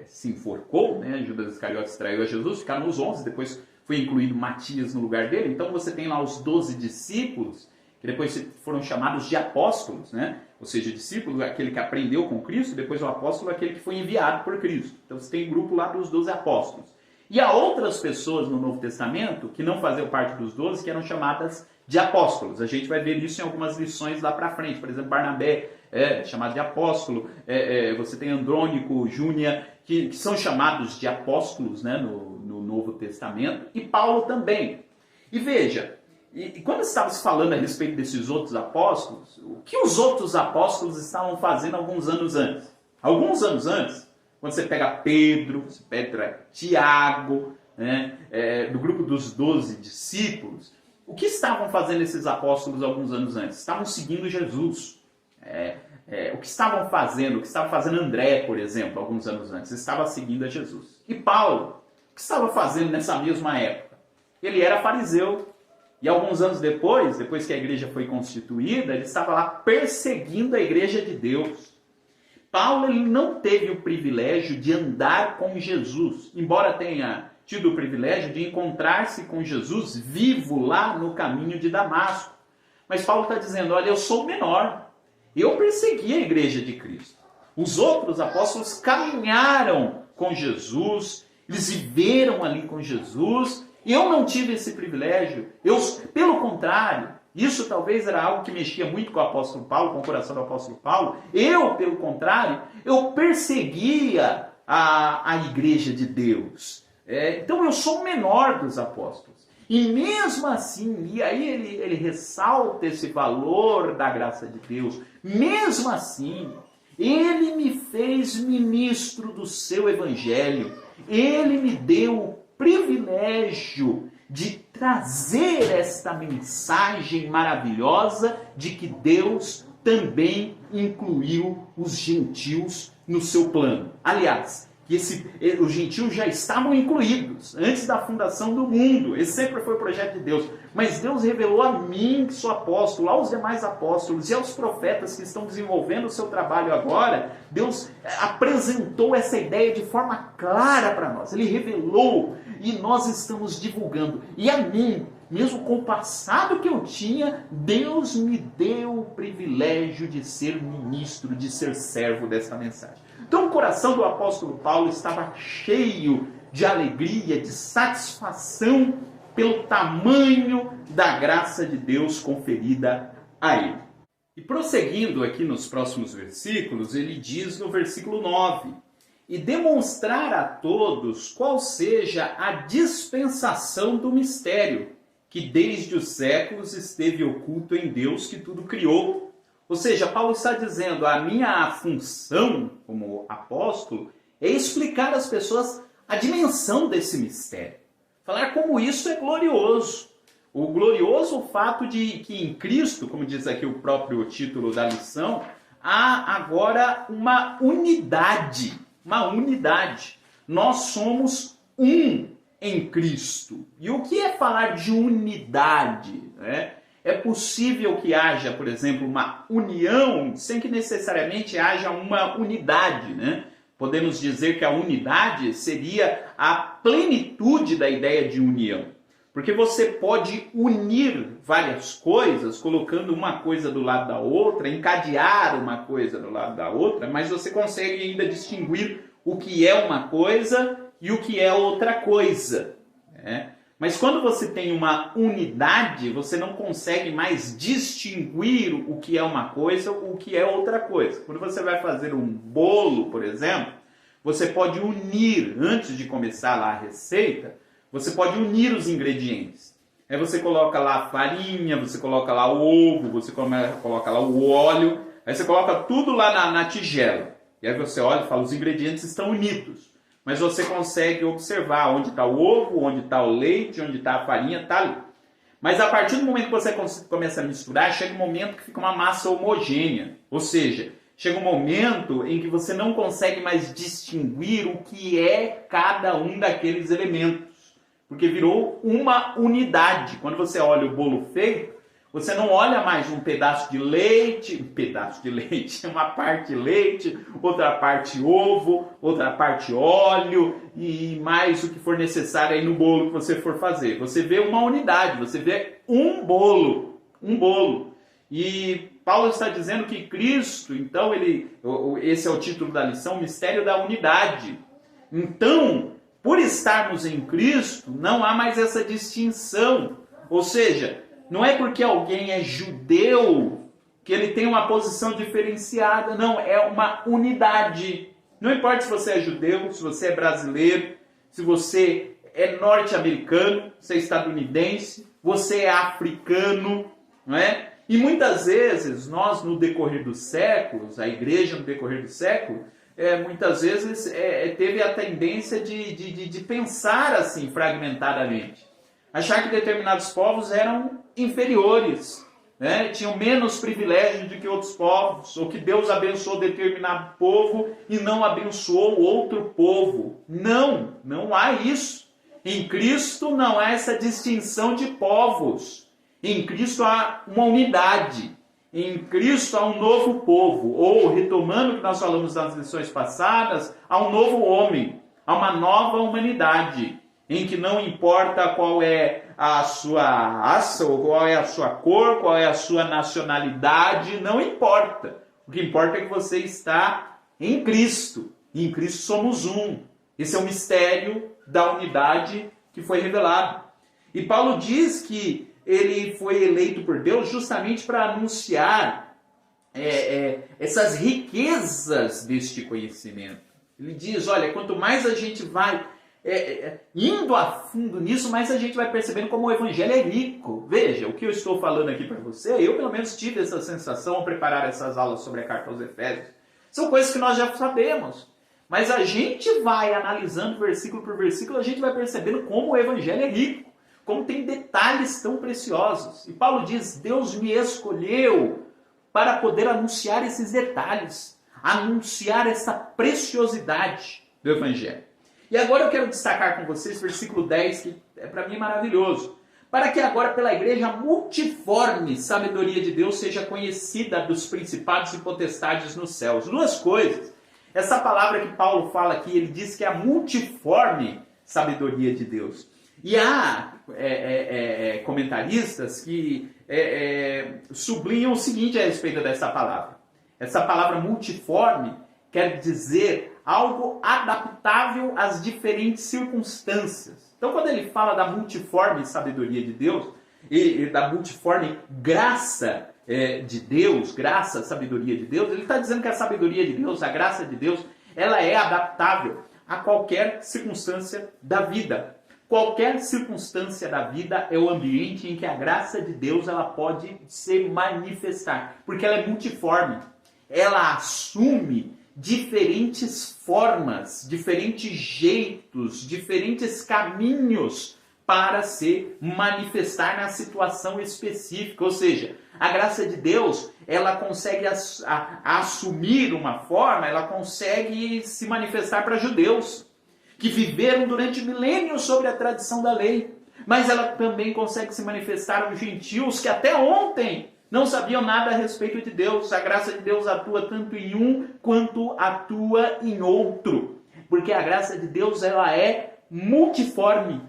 se enforcou, né, Judas Iscariotes traiu a Jesus, ficaram os 11, depois foi incluído Matias no lugar dele. Então você tem lá os 12 discípulos, que depois foram chamados de apóstolos, né? Ou seja, discípulo é aquele que aprendeu com Cristo, depois o apóstolo é aquele que foi enviado por Cristo. Então você tem um grupo lá dos 12 apóstolos. E há outras pessoas no Novo Testamento que não faziam parte dos 12, que eram chamadas de apóstolos. A gente vai ver isso em algumas lições lá para frente. Por exemplo, Barnabé é chamado de apóstolo, você tem Andrônico, Júnia, que são chamados de apóstolos, né, no Novo Testamento, e Paulo também. E veja, e quando estávamos falando a respeito desses outros apóstolos, o que os outros apóstolos estavam fazendo alguns anos antes? Alguns anos antes, quando você pega Pedro, você pega Tiago, né, do grupo dos 12 discípulos, o que estavam fazendo esses apóstolos alguns anos antes? Estavam seguindo Jesus. O que estavam fazendo? O que estava fazendo André, por exemplo, alguns anos antes? Estava seguindo a Jesus. E Paulo, o que estava fazendo nessa mesma época? Ele era fariseu. E alguns anos depois que a igreja foi constituída, ele estava lá perseguindo a igreja de Deus. Paulo ele não teve o privilégio de andar com Jesus, embora tenha tido o privilégio de encontrar-se com Jesus vivo lá no caminho de Damasco. Mas Paulo está dizendo, olha, eu sou o menor. Eu persegui a igreja de Cristo. Os outros apóstolos caminharam com Jesus, eles viveram ali com Jesus. Eu não tive esse privilégio. Pelo contrário, isso talvez era algo que mexia muito com o apóstolo Paulo, com o coração do apóstolo Paulo. Pelo contrário, eu perseguia a igreja de Deus. Então eu sou o menor dos apóstolos. E mesmo assim, e aí ele ressalta esse valor da graça de Deus, mesmo assim, ele me fez ministro do seu evangelho. Ele me deu o privilégio de trazer esta mensagem maravilhosa de que Deus também incluiu os gentios no seu plano. Aliás, que os gentios já estavam incluídos antes da fundação do mundo. Esse sempre foi o projeto de Deus. Mas Deus revelou a mim, que sou apóstolo, aos demais apóstolos e aos profetas que estão desenvolvendo o seu trabalho agora. Deus apresentou essa ideia de forma clara para nós. Ele revelou e nós estamos divulgando. E a mim, mesmo com o passado que eu tinha, Deus me deu o privilégio de ser ministro, de ser servo dessa mensagem. Então o coração do apóstolo Paulo estava cheio de alegria, de satisfação pelo tamanho da graça de Deus conferida a ele. E prosseguindo aqui nos próximos versículos, ele diz no versículo 9: e demonstrar a todos qual seja a dispensação do mistério, que desde os séculos esteve oculto em Deus que tudo criou. Ou seja, Paulo está dizendo, a minha função como apóstolo é explicar às pessoas a dimensão desse mistério. Falar como isso é glorioso. O glorioso fato de que em Cristo, como diz aqui o próprio título da lição, há agora uma unidade. Uma unidade. Nós somos um em Cristo. E o que é falar de unidade? É possível que haja, por exemplo, uma união sem que necessariamente haja uma unidade, né? Podemos dizer que a unidade seria a plenitude da ideia de união. Porque você pode unir várias coisas, colocando uma coisa do lado da outra, encadear uma coisa do lado da outra, mas você consegue ainda distinguir o que é uma coisa e o que é outra coisa, né? Mas quando você tem uma unidade, você não consegue mais distinguir o que é uma coisa ou o que é outra coisa. Quando você vai fazer um bolo, por exemplo, você pode unir, antes de começar lá a receita, você pode unir os ingredientes. Aí você coloca lá a farinha, você coloca lá o ovo, você coloca lá o óleo, aí você coloca tudo lá na tigela. E aí você olha e fala, os ingredientes estão unidos. Mas você consegue observar onde está o ovo, onde está o leite, onde está a farinha, está ali. Mas a partir do momento que você começa a misturar, chega um momento que fica uma massa homogênea. Ou seja, chega um momento em que você não consegue mais distinguir o que é cada um daqueles elementos. Porque virou uma unidade. Quando você olha o bolo feito, Você não olha mais um pedaço de leite, uma parte leite, outra parte ovo, outra parte óleo e mais o que for necessário aí no bolo que você for fazer. Você vê uma unidade, você vê um bolo. E Paulo está dizendo que Cristo, então esse é o título da lição, Mistério da Unidade. Então, por estarmos em Cristo, não há mais essa distinção. Ou seja, não é porque alguém é judeu que ele tem uma posição diferenciada. Não, é uma unidade. Não importa se você é judeu, se você é brasileiro, se você é norte-americano, você é estadunidense, você é africano, não é? E muitas vezes, nós no decorrer dos séculos, a igreja no decorrer do século, muitas vezes teve a tendência de pensar assim, fragmentadamente. Achar que determinados povos eram inferiores, né? Tinham menos privilégio do que outros povos, ou que Deus abençoou determinado povo e não abençoou outro povo. Não há isso. Em Cristo não há essa distinção de povos. Em Cristo há uma unidade. Em Cristo há um novo povo. Ou, retomando o que nós falamos nas lições passadas, há um novo homem. Há uma nova humanidade. Em que não importa qual é a sua raça, ou qual é a sua cor, qual é a sua nacionalidade, não importa. O que importa é que você está em Cristo. E em Cristo somos um. Esse é o mistério da unidade que foi revelado. E Paulo diz que ele foi eleito por Deus justamente para anunciar essas riquezas deste conhecimento. Ele diz, olha, quanto mais a gente vai indo a fundo nisso, mais a gente vai percebendo como o evangelho é rico. Veja, o que eu estou falando aqui para você, eu pelo menos tive essa sensação ao preparar essas aulas sobre a carta aos Efésios. São coisas que nós já sabemos. Mas a gente vai analisando versículo por versículo, a gente vai percebendo como o evangelho é rico, como tem detalhes tão preciosos. E Paulo diz, Deus me escolheu para poder anunciar esses detalhes, anunciar essa preciosidade do evangelho. E agora eu quero destacar com vocês versículo 10, que para mim é maravilhoso. Para que agora pela igreja a multiforme sabedoria de Deus seja conhecida dos principados e potestades nos céus. Duas coisas. Essa palavra que Paulo fala aqui, ele diz que é a multiforme sabedoria de Deus. E há comentaristas que sublinham o seguinte a respeito dessa palavra. Essa palavra multiforme quer dizer algo adaptável às diferentes circunstâncias. Então, quando ele fala da multiforme sabedoria de Deus e da multiforme graça de Deus, graça, sabedoria de Deus, ele está dizendo que a sabedoria de Deus, a graça de Deus, ela é adaptável a qualquer circunstância da vida. Qualquer circunstância da vida é o ambiente em que a graça de Deus ela pode se manifestar, porque ela é multiforme. Ela assume diferentes formas, diferentes jeitos, diferentes caminhos para se manifestar na situação específica. Ou seja, a graça de Deus, ela consegue assumir uma forma, ela consegue se manifestar para judeus, que viveram durante milênios sobre a tradição da lei. Mas ela também consegue se manifestar aos gentios que até ontem não sabiam nada a respeito de Deus. A graça de Deus atua tanto em um quanto atua em outro. Porque a graça de Deus ela é multiforme.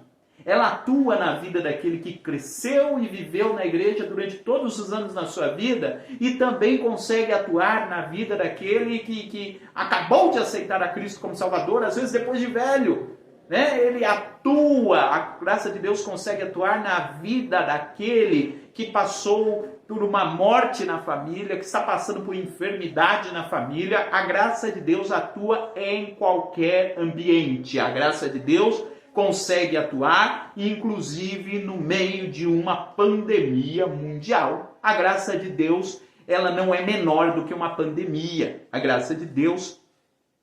Ela atua na vida daquele que cresceu e viveu na igreja durante todos os anos da sua vida e também consegue atuar na vida daquele que acabou de aceitar a Cristo como Salvador, às vezes depois de velho. Né? Ele atua, a graça de Deus consegue atuar na vida daquele que passou por uma morte na família, que está passando por enfermidade na família. A graça de Deus atua em qualquer ambiente. A graça de Deus consegue atuar, inclusive no meio de uma pandemia mundial. A graça de Deus, ela não é menor do que uma pandemia. A graça de Deus,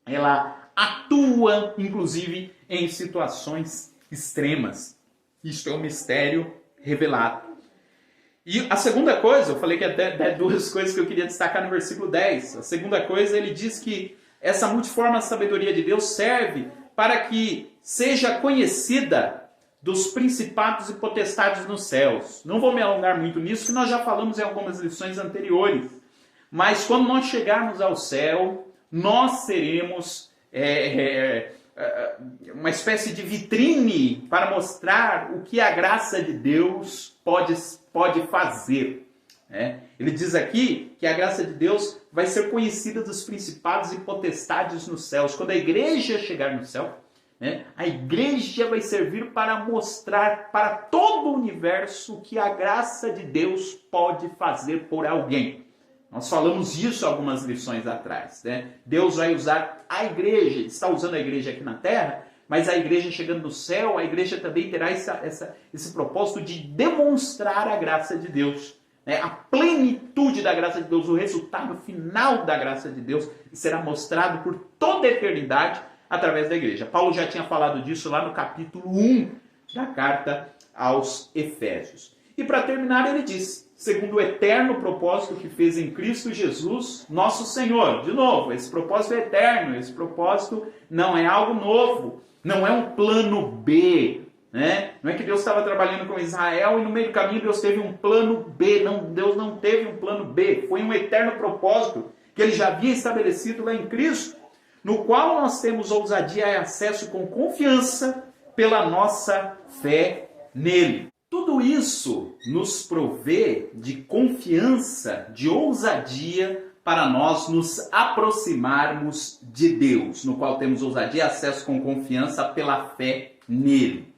ela atua, inclusive, em situações extremas. Isto é um mistério revelado. E a segunda coisa, eu falei que até duas coisas que eu queria destacar no versículo 10. A segunda coisa, ele diz que essa multiforme sabedoria de Deus serve para que seja conhecida dos principados e potestades nos céus. Não vou me alongar muito nisso, que nós já falamos em algumas lições anteriores. Mas quando nós chegarmos ao céu, nós seremos uma espécie de vitrine para mostrar o que a graça de Deus pode fazer. Ele diz aqui que a graça de Deus vai ser conhecida dos principados e potestades nos céus. Quando a igreja chegar no céu, a igreja vai servir para mostrar para todo o universo o que a graça de Deus pode fazer por alguém. Nós falamos isso algumas lições atrás. Deus vai usar a igreja, Ele está usando a igreja aqui na terra, mas a igreja chegando no céu, a igreja também terá esse propósito de demonstrar a graça de Deus. A plenitude da graça de Deus, o resultado final da graça de Deus será mostrado por toda a eternidade através da igreja. Paulo já tinha falado disso lá no capítulo 1 da carta aos Efésios. E para terminar ele diz, segundo o eterno propósito que fez em Cristo Jesus, nosso Senhor. De novo, esse propósito é eterno, esse propósito não é algo novo, não é um plano B. Não é que Deus estava trabalhando com Israel e no meio do caminho Deus teve um plano B. Não, Deus não teve um plano B. Foi um eterno propósito que Ele já havia estabelecido lá em Cristo, no qual nós temos ousadia e acesso com confiança pela nossa fé nele. Tudo isso nos provê de confiança, de ousadia para nós nos aproximarmos de Deus, no qual temos ousadia e acesso com confiança pela fé nele.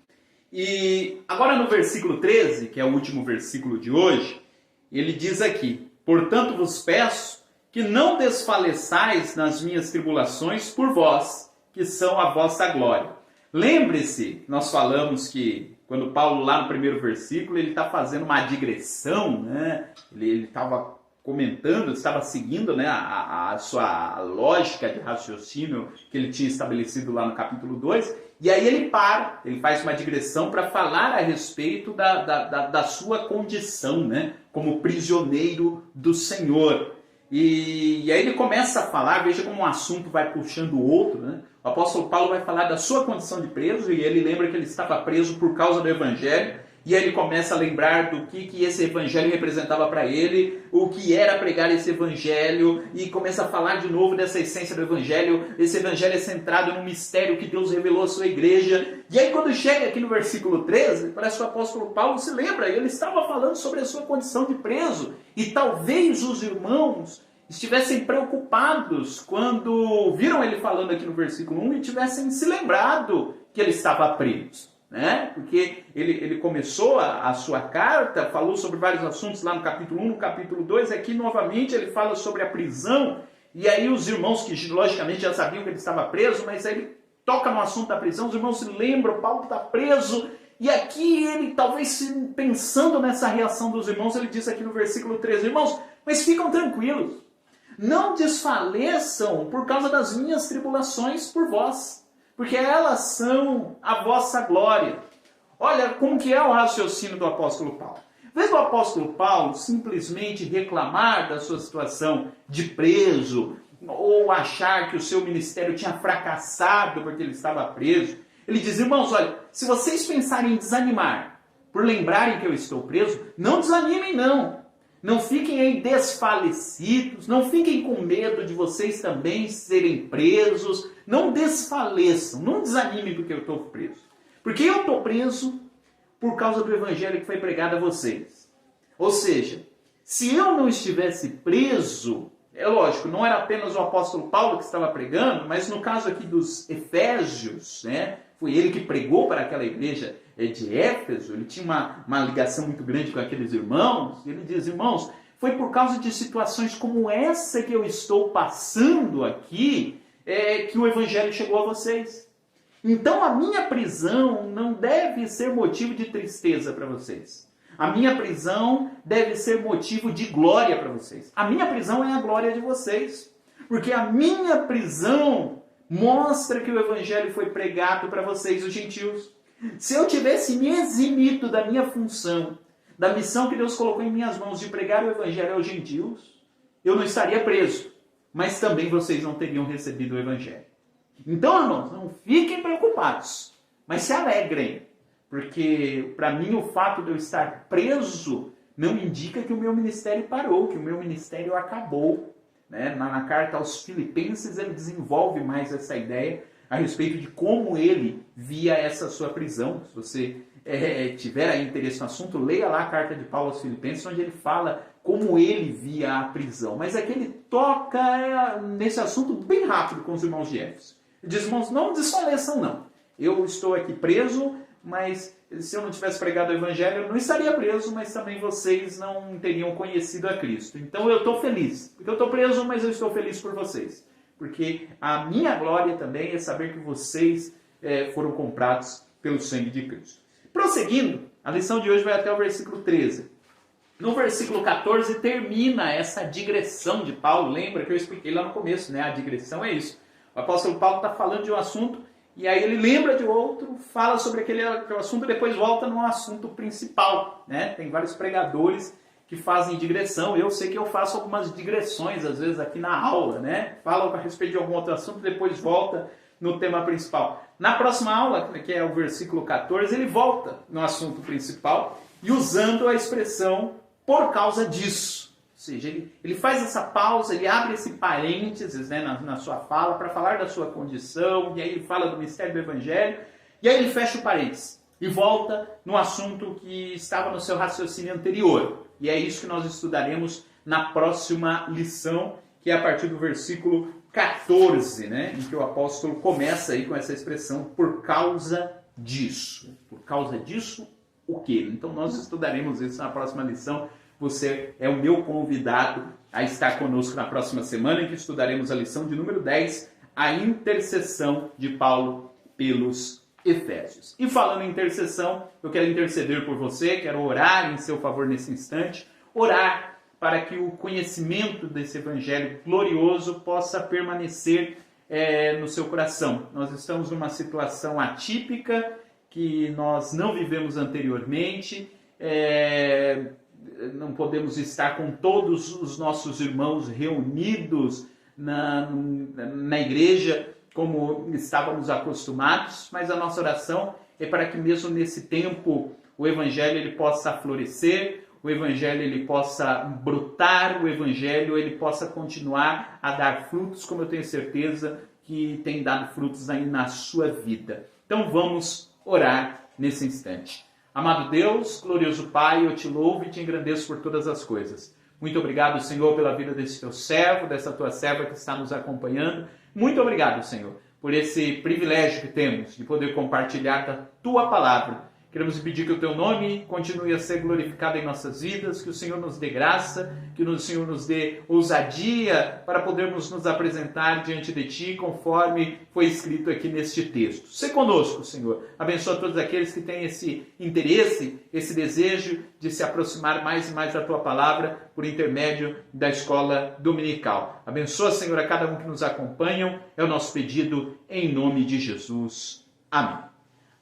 E agora no versículo 13, que é o último versículo de hoje, ele diz aqui: portanto vos peço que não desfaleçais nas minhas tribulações por vós, que são a vossa glória. Lembre-se, nós falamos que quando Paulo lá no primeiro versículo, ele está fazendo uma digressão, ele estava comentando, estava seguindo a sua lógica de raciocínio que ele tinha estabelecido lá no capítulo 2, e aí ele faz uma digressão para falar a respeito da sua condição, como prisioneiro do Senhor. E aí ele começa a falar, veja como um assunto vai puxando o outro, O apóstolo Paulo vai falar da sua condição de preso, e ele lembra que ele estava preso por causa do Evangelho, e aí ele começa a lembrar do que esse Evangelho representava para ele, o que era pregar esse Evangelho, e começa a falar de novo dessa essência do Evangelho. Esse Evangelho é centrado no mistério que Deus revelou à sua igreja. E aí quando chega aqui no versículo 13, parece que o apóstolo Paulo se lembra, ele estava falando sobre a sua condição de preso, e talvez os irmãos estivessem preocupados quando viram ele falando aqui no versículo 1 e tivessem se lembrado que ele estava preso. Porque ele começou a sua carta, falou sobre vários assuntos lá no capítulo 1, no capítulo 2, aqui novamente ele fala sobre a prisão, e aí os irmãos que logicamente já sabiam que ele estava preso, mas aí ele toca no assunto da prisão, os irmãos se lembram, Paulo está preso, e aqui ele talvez pensando nessa reação dos irmãos, ele diz aqui no versículo 13, irmãos, mas ficam tranquilos, não desfaleçam por causa das minhas tribulações por vós, porque elas são a vossa glória. Olha como que é o raciocínio do apóstolo Paulo. Em vez do apóstolo Paulo simplesmente reclamar da sua situação de preso, ou achar que o seu ministério tinha fracassado porque ele estava preso, ele diz, irmãos, olha, se vocês pensarem em desanimar por lembrarem que eu estou preso, não desanimem não. Não fiquem aí desfalecidos, não fiquem com medo de vocês também serem presos, não desfaleçam, não desanimem porque eu estou preso. Porque eu estou preso por causa do evangelho que foi pregado a vocês. Ou seja, se eu não estivesse preso, é lógico, não era apenas o apóstolo Paulo que estava pregando, mas no caso aqui dos Efésios, foi ele que pregou para aquela igreja de Éfeso, ele tinha uma ligação muito grande com aqueles irmãos, ele diz, irmãos, foi por causa de situações como essa que eu estou passando aqui, que o evangelho chegou a vocês. Então a minha prisão não deve ser motivo de tristeza para vocês. A minha prisão deve ser motivo de glória para vocês. A minha prisão é a glória de vocês. Porque a minha prisão mostra que o evangelho foi pregado para vocês, os gentios. Se eu tivesse me eximido da minha função, da missão que Deus colocou em minhas mãos de pregar o evangelho aos gentios, eu não estaria preso. Mas também vocês não teriam recebido o evangelho. Então, irmãos, não fiquem preocupados, mas se alegrem. porque para mim o fato de eu estar preso não indica que o meu ministério parou, que o meu ministério acabou. Né? Na carta aos Filipenses ele desenvolve mais essa ideia a respeito de como ele via essa sua prisão. Se você tiver aí interesse no assunto, leia lá a carta de Paulo aos Filipenses, onde ele fala como ele via a prisão. Mas aqui ele toca nesse assunto bem rápido com os irmãos de Éfeso. Ele diz, irmãos, não desfaleçam não. Eu estou aqui preso, mas se eu não tivesse pregado o evangelho, eu não estaria preso, mas também vocês não teriam conhecido a Cristo. Então eu estou feliz, porque eu estou preso, mas eu estou feliz por vocês. Porque a minha glória também é saber que vocês foram comprados pelo sangue de Cristo. Prosseguindo, a lição de hoje vai até o versículo 13. No versículo 14 termina essa digressão de Paulo. Lembra que eu expliquei lá no começo, né? A digressão é isso. O apóstolo Paulo está falando de um assunto e aí ele lembra de outro, fala sobre aquele assunto e depois volta no assunto principal. Né? Tem vários pregadores que fazem digressão. Eu sei que eu faço algumas digressões, às vezes, aqui na aula. Né? Fala a respeito de algum outro assunto e depois volta no tema principal. Na próxima aula, que é o versículo 14, ele volta no assunto principal e usando a expressão por causa disso. Ou seja, ele faz essa pausa, ele abre esse parênteses, né, na sua fala para falar da sua condição, e aí ele fala do mistério do evangelho, e aí ele fecha o parênteses e volta no assunto que estava no seu raciocínio anterior. E é isso que nós estudaremos na próxima lição, que é a partir do versículo 14, né, em que o apóstolo começa aí com essa expressão, por causa disso. Por causa disso, o quê? Então nós estudaremos isso na próxima lição. Você é o meu convidado a estar conosco na próxima semana, em que estudaremos a lição de número 10, a intercessão de Paulo pelos Efésios. E falando em intercessão, eu quero interceder por você, quero orar em seu favor nesse instante, orar para que o conhecimento desse evangelho glorioso possa permanecer no seu coração. Nós estamos numa situação atípica que nós não vivemos anteriormente, não podemos estar com todos os nossos irmãos reunidos na igreja como estávamos acostumados, mas a nossa oração é para que mesmo nesse tempo o evangelho ele possa florescer, o evangelho ele possa brotar, o evangelho ele possa continuar a dar frutos, como eu tenho certeza que tem dado frutos aí na sua vida. Então vamos orar nesse instante. Amado Deus, glorioso Pai, eu te louvo e te engrandeço por todas as coisas. Muito obrigado, Senhor, pela vida desse teu servo, dessa tua serva que está nos acompanhando. Muito obrigado, Senhor, por esse privilégio que temos de poder compartilhar da tua palavra. Queremos pedir que o teu nome continue a ser glorificado em nossas vidas, que o Senhor nos dê graça, que o Senhor nos dê ousadia para podermos nos apresentar diante de Ti, conforme foi escrito aqui neste texto. Sê conosco, Senhor. Abençoa todos aqueles que têm esse interesse, esse desejo de se aproximar mais e mais da Tua palavra por intermédio da escola dominical. Abençoa, Senhor, a cada um que nos acompanham. É o nosso pedido em nome de Jesus. Amém.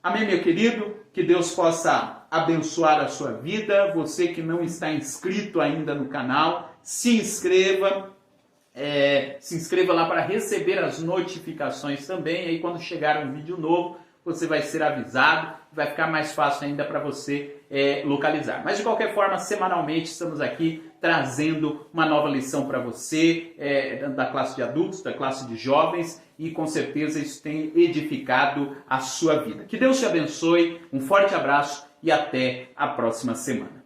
Amém, meu querido? Que Deus possa abençoar a sua vida. Você que não está inscrito ainda no canal, se inscreva lá para receber as notificações também. Aí quando chegar um vídeo novo, você vai ser avisado. Vai ficar mais fácil ainda para você localizar. Mas de qualquer forma, semanalmente estamos aqui trazendo uma nova lição para você, da classe de adultos, da classe de jovens, e com certeza isso tem edificado a sua vida. Que Deus te abençoe, um forte abraço e até a próxima semana.